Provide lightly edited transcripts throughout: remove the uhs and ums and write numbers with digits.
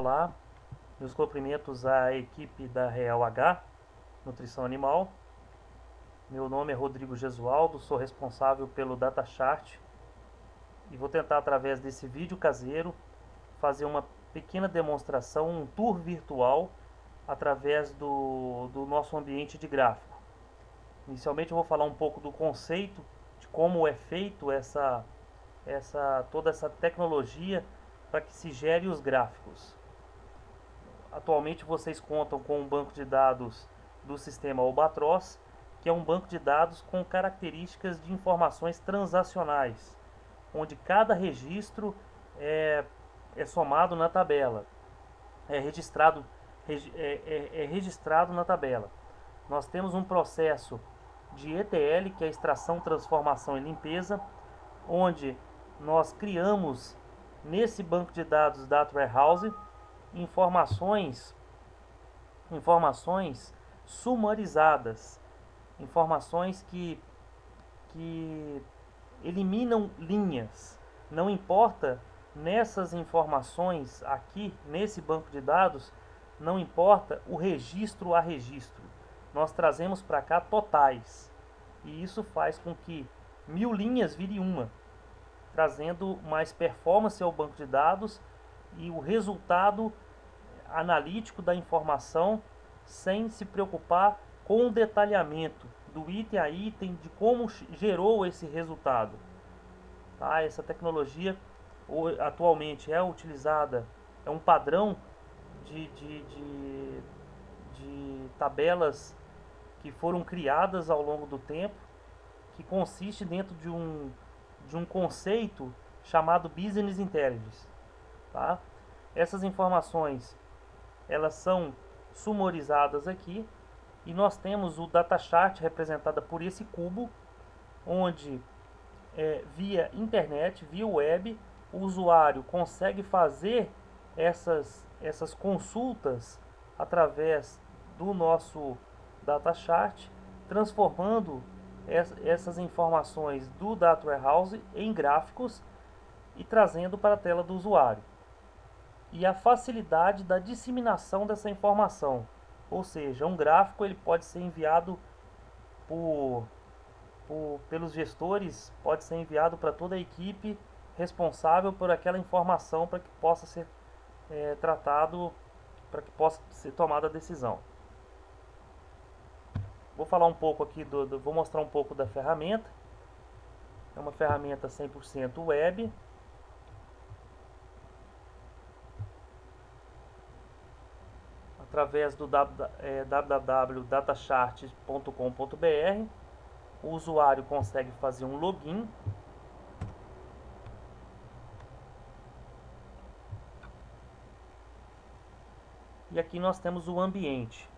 Olá, meus cumprimentos à equipe da Real H Nutrição Animal. Meu nome é Rodrigo Gesualdo, sou responsável pelo DataChart e vou tentar, através desse vídeo caseiro, fazer uma pequena demonstração, um tour virtual através do nosso ambiente de gráfico. Inicialmente eu vou falar um pouco do conceito, de como é feito toda essa tecnologia para que se gere os gráficos. Atualmente vocês contam com um banco de dados do sistema Albatross, que é um banco de dados com características de informações transacionais, onde cada registro é somado na tabela, é registrado na tabela. Nós temos um processo de ETL, que é extração, transformação e limpeza, onde nós criamos nesse banco de dados Data Warehouse informações sumarizadas, informações que eliminam linhas. Não importa nessas informações aqui, nesse banco de dados, não importa o registro a registro. Nós trazemos para cá totais. E isso faz com que 1000 linhas vire uma, trazendo mais performance ao banco de dados e o resultado analítico da informação, sem se preocupar com o detalhamento do item a item, de como gerou esse resultado. Tá? Essa tecnologia atualmente é utilizada, é um padrão de tabelas que foram criadas ao longo do tempo, que consiste dentro de um conceito chamado Business Intelligence. Tá? Essas informações elas são sumarizadas aqui e nós temos o DataChart representada por esse cubo, onde via internet, via web, o usuário consegue fazer essas consultas através do nosso DataChart, transformando essas informações do Data Warehouse em gráficos e trazendo para a tela do usuário. E a facilidade da disseminação dessa informação, ou seja, um gráfico ele pode ser enviado pelos gestores, pode ser enviado para toda a equipe responsável por aquela informação, para que possa ser tratado, para que possa ser tomada a decisão. Vou falar um pouco aqui, vou mostrar um pouco da ferramenta. É uma ferramenta 100% web. Através do www.datachart.com.br, o usuário consegue fazer um login. E aqui nós temos o ambiente.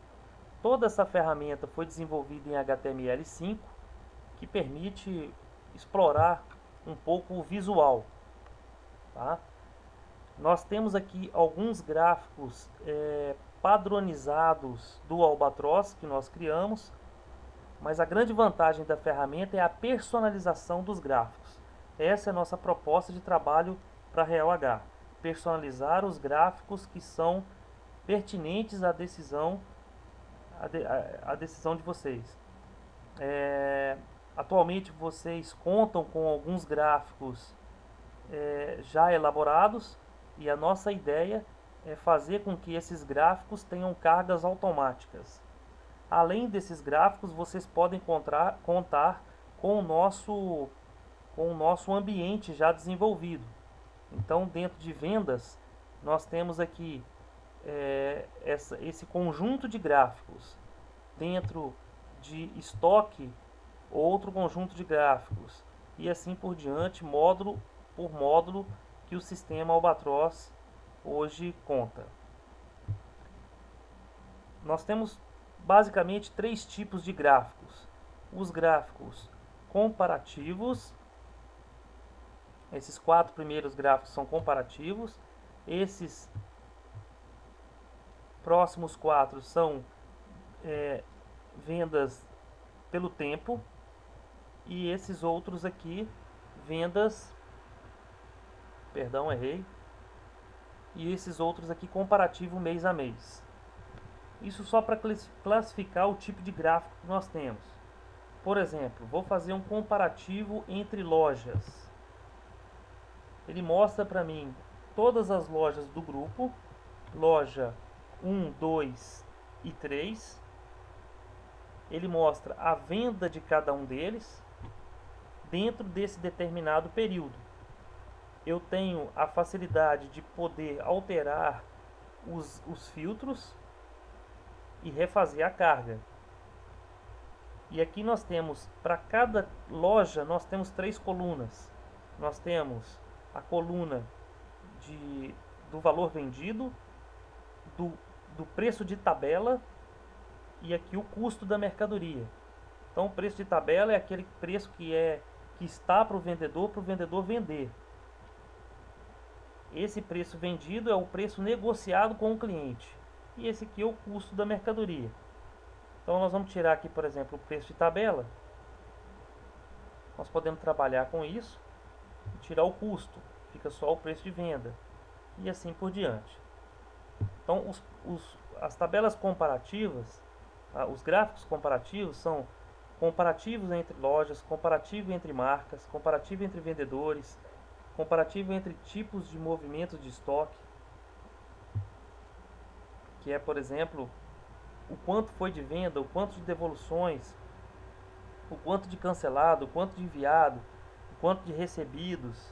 Toda essa ferramenta foi desenvolvida em HTML5, que permite explorar um pouco o visual. Tá? Nós temos aqui alguns gráficos padronizados do Albatross que nós criamos, mas a grande vantagem da ferramenta é a personalização dos gráficos. Essa é a nossa proposta de trabalho para a Real H. Personalizar os gráficos que são pertinentes à decisão de vocês. Atualmente vocês contam com alguns gráficos já elaborados, e a nossa ideia é fazer com que esses gráficos tenham cargas automáticas. Além desses gráficos, vocês podem contar com o nosso ambiente já desenvolvido. Então, dentro de vendas, nós temos aqui esse conjunto de gráficos. Dentro de estoque, outro conjunto de gráficos. E assim por diante, módulo por módulo, que o sistema Albatross hoje conta. Nós temos basicamente 3 tipos de gráficos. Os gráficos comparativos, esses 4 primeiros gráficos são comparativos. Esses próximos 4 são vendas pelo tempo, e esses outros aqui, vendas, perdão, errei, e esses outros aqui comparativo mês a mês. Isso só para classificar o tipo de gráfico que nós temos. Por exemplo, vou fazer um comparativo entre lojas. Ele mostra para mim todas as lojas do grupo, loja 1, 2 e 3. Ele mostra a venda de cada um deles dentro desse determinado período. Eu tenho a facilidade de poder alterar os filtros e refazer a carga. E aqui nós temos, para cada loja, nós temos 3 colunas. Nós temos a coluna do valor vendido, do preço de tabela e aqui o custo da mercadoria. Então o preço de tabela é aquele preço que está para o vendedor vender. Esse preço vendido é o preço negociado com o cliente. E esse aqui é o custo da mercadoria. Então nós vamos tirar aqui, por exemplo, o preço de tabela. Nós podemos trabalhar com isso e tirar o custo. Fica só o preço de venda. E assim por diante. Então as tabelas comparativas, os gráficos comparativos são comparativos entre lojas, comparativo entre marcas, comparativo entre vendedores, comparativo entre tipos de movimentos de estoque, que é, por exemplo, o quanto foi de venda, o quanto de devoluções, o quanto de cancelado, o quanto de enviado, o quanto de recebidos.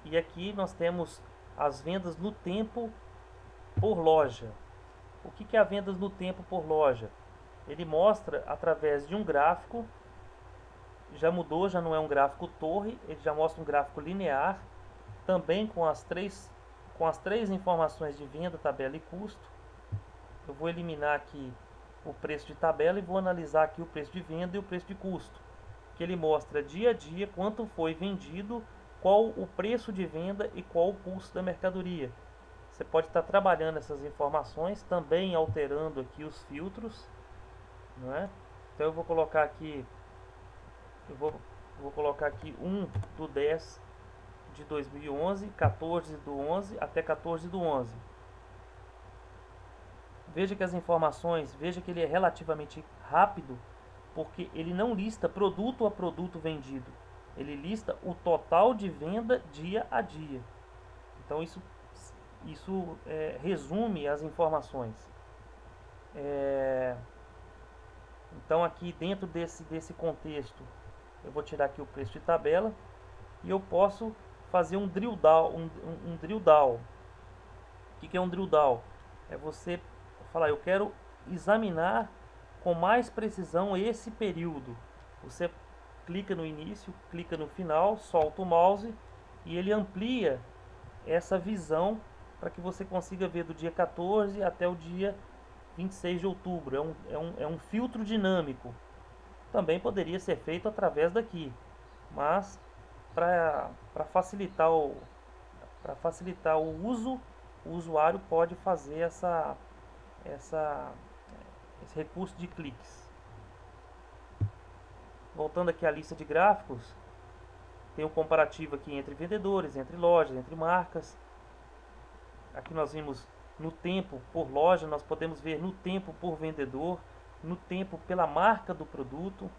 E aqui nós temos as vendas no tempo por loja. O que é a vendas no tempo por loja? Ele mostra através de um gráfico. Já mudou, já não é um gráfico torre, ele já mostra um gráfico linear, também com as três informações de venda, tabela e custo. Eu vou eliminar aqui o preço de tabela e vou analisar aqui o preço de venda e o preço de custo, que ele mostra dia a dia quanto foi vendido, qual o preço de venda e qual o custo da mercadoria. Você pode estar trabalhando essas informações, também alterando aqui os filtros, não é? Então eu vou colocar aqui, vou colocar aqui 1 do 10 de 2011, 14 do 11 até 14 do 11. Veja que as informações, veja que ele é relativamente rápido, porque ele não lista produto a produto vendido. Ele lista o total de venda dia a dia. Então isso resume as informações. Então aqui dentro desse contexto, eu vou tirar aqui o preço de tabela e eu posso fazer um drill down. Um drill down. O que é um drill down? É você falar, eu quero examinar com mais precisão esse período. Você clica no início, clica no final, solta o mouse e ele amplia essa visão para que você consiga ver do dia 14 até o dia 26 de outubro. É um filtro dinâmico. Também poderia ser feito através daqui, mas para facilitar o uso, o usuário pode fazer esse recurso de cliques. Voltando aqui à lista de gráficos, tem um comparativo aqui entre vendedores, entre lojas, entre marcas. Aqui nós vimos no tempo por loja, nós podemos ver no tempo por vendedor, no tempo pela marca do produto,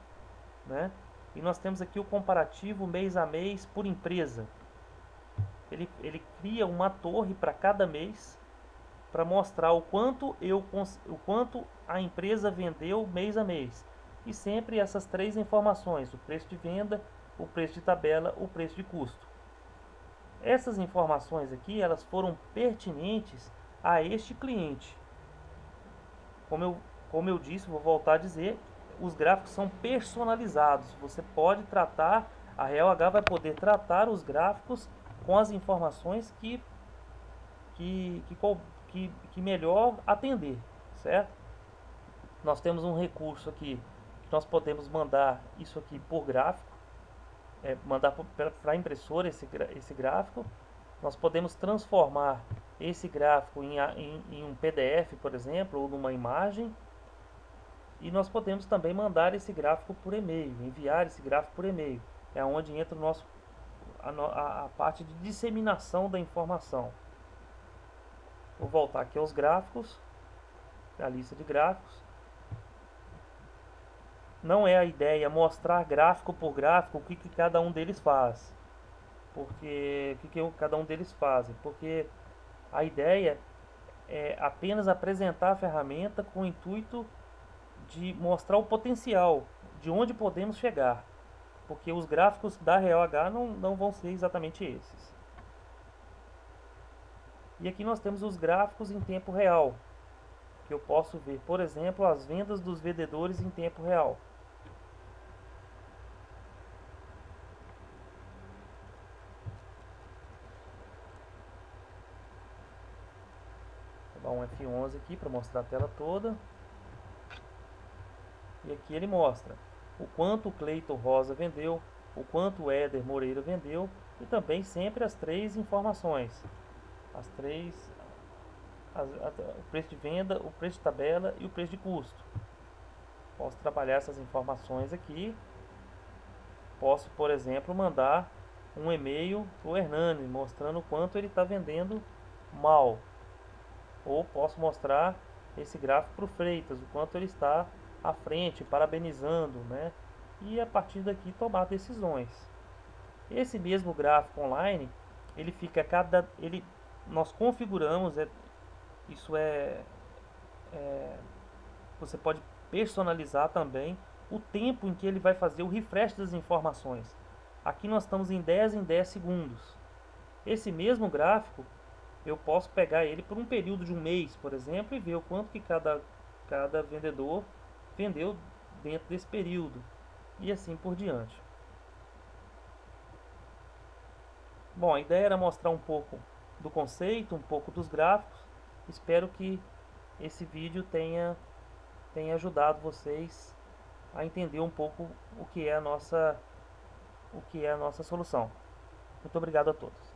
né? E nós temos aqui o comparativo mês a mês por empresa. Ele cria uma torre para cada mês para mostrar o quanto a empresa vendeu mês a mês. E sempre essas 3 informações: o preço de venda, o preço de tabela, o preço de custo. Essas informações aqui, elas foram pertinentes a este cliente. Como eu disse, vou voltar a dizer, os gráficos são personalizados. Você pode tratar, a RealH vai poder tratar os gráficos com as informações que melhor atender, certo? Nós temos um recurso aqui que nós podemos mandar isso aqui por gráfico, mandar para a impressora esse gráfico. Nós podemos transformar esse gráfico em um PDF, por exemplo, ou numa imagem. E nós podemos também mandar esse gráfico por e-mail, enviar esse gráfico por e-mail. É onde entra a parte de disseminação da informação. Vou voltar aqui aos gráficos, a lista de gráficos. Não é a ideia mostrar gráfico por gráfico o que cada um deles faz. Porque o que cada um deles fazem? Porque a ideia é apenas apresentar a ferramenta com o intuito de mostrar o potencial, de onde podemos chegar. Porque os gráficos da RealH não vão ser exatamente esses. E aqui nós temos os gráficos em tempo real, que eu posso ver, por exemplo, as vendas dos vendedores em tempo real. Vou dar um F11 aqui para mostrar a tela toda. E aqui ele mostra o quanto o Cleiton Rosa vendeu, o quanto o Éder Moreira vendeu e também sempre as três informações. As três, o preço de venda, o preço de tabela e o preço de custo. Posso trabalhar essas informações aqui. Posso, por exemplo, mandar um e-mail para o Hernani mostrando o quanto ele está vendendo mal. Ou posso mostrar esse gráfico para o Freitas, o quanto ele está à frente, parabenizando, né? E a partir daqui tomar decisões. Esse mesmo gráfico online, ele fica nós configuramos, você pode personalizar também o tempo em que ele vai fazer o refresh das informações. Aqui nós estamos em 10 segundos. Esse mesmo gráfico eu posso pegar ele por um período de um mês, por exemplo, e ver o quanto que cada vendedor vendeu dentro desse período e assim por diante. Bom, a ideia era mostrar um pouco do conceito, um pouco dos gráficos. Espero que esse vídeo tenha ajudado vocês a entender um pouco o que é a nossa solução. Muito obrigado a todos.